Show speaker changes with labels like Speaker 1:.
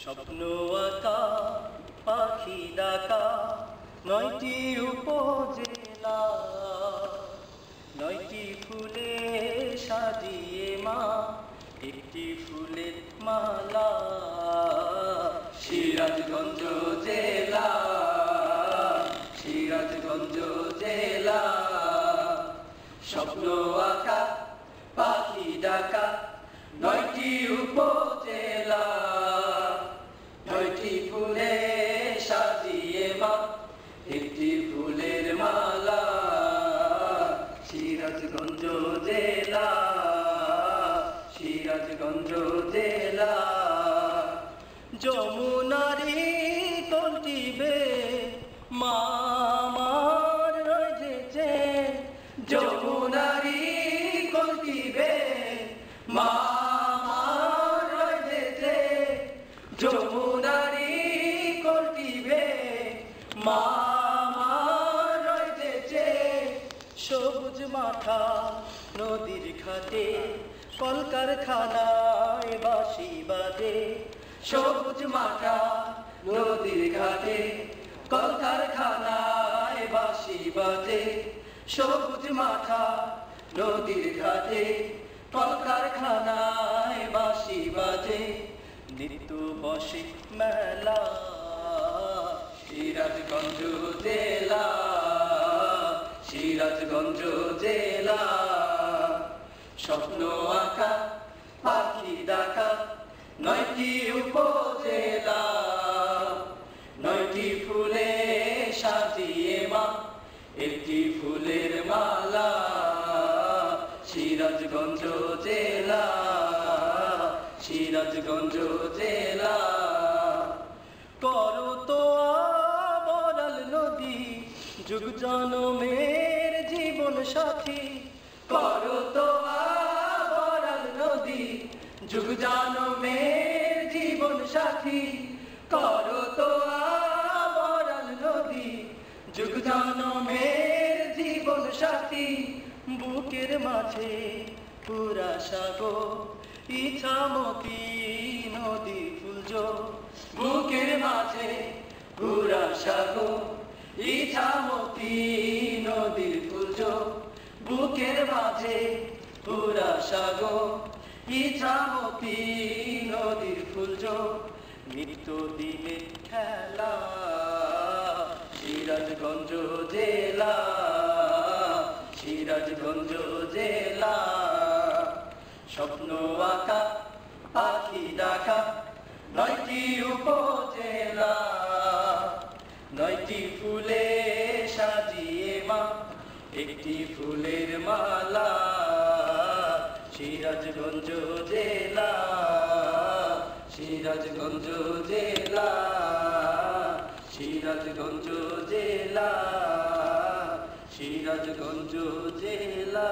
Speaker 1: স্বপ্ন আঁকা পাখি ডাকা ৯টি উপজেলা, ৯টি ফুলে সাজিয়ে মা একটি ফুলের মালা। সিরাজগঞ্জ জেলা, সিরাজগঞ্জ জেলা। স্বপ্ন আঁকা পাখি ডাকা ৯টি উপজেলা, ৯টি ফুলে সাজিয়ে মা একটি ফুলের মালা। সিরাজগঞ্জ জেলা, সিরাজগঞ্জ জেলা। যমুনারি তটিবে মা আমার রয়েছে, যমুনারি তটিবে মা আমার রয়েছে, যমুনারি তটিবে মা আমার রয়েছে। সবুজ মাঠা নদীর ঘাটে কলকারখানায় বাঁশি বাজে। সবুজ মাঠা নদীর ঘাটে কলকারখানায় বাঁশি বাজে। সবুজ মাঠা নদীর ঘাটে কলকারখানায় বাঁশি বাজে। নিত্য বসে মেলা সিরাজগঞ্জ জেলা, সিরাজগঞ্জ জেলা। স্বপ্ন আঁকা পাখি ডাকা ৯টি উপজেলা, ৯টি ফুলে সাজিয়ে মা একটি ফুলের মালা। সিরাজগঞ্জ জেলা, সিরাজগঞ্জ জেলা। করো তো বড়াল নদী যুগ জনমের জীবন সাথী। করো তো বড়াল নদী যুগ জনমের জীবন সাথী। করো তো বড়াল নদী যুগ জনমের জীবন সাথী। বুকের মাঝে পুরা সাগর ইছামতি নদী ফুলজ। বুকের মাঝে পুরা সাগর ইছামতি নদীর ফুলজ। বুকের মাঝে পুরা সাগর ইছামতি নদীর ফুলজ। নিত্য দিনের খেলা সিরাজগঞ্জ জেলা, সিরাজগঞ্জ জেলা। স্বপ্ন আঁকা পাখি ডাকা ৯টি উপজেলা, ৯টি ফুলে সাজিয়ে মা একটি ফুলের মালা। সিরাজগঞ্জ জেলা, সিরাজগঞ্জ জেলা, সিরাজগঞ্জ জেলা, সিরাজগঞ্জ জেলা।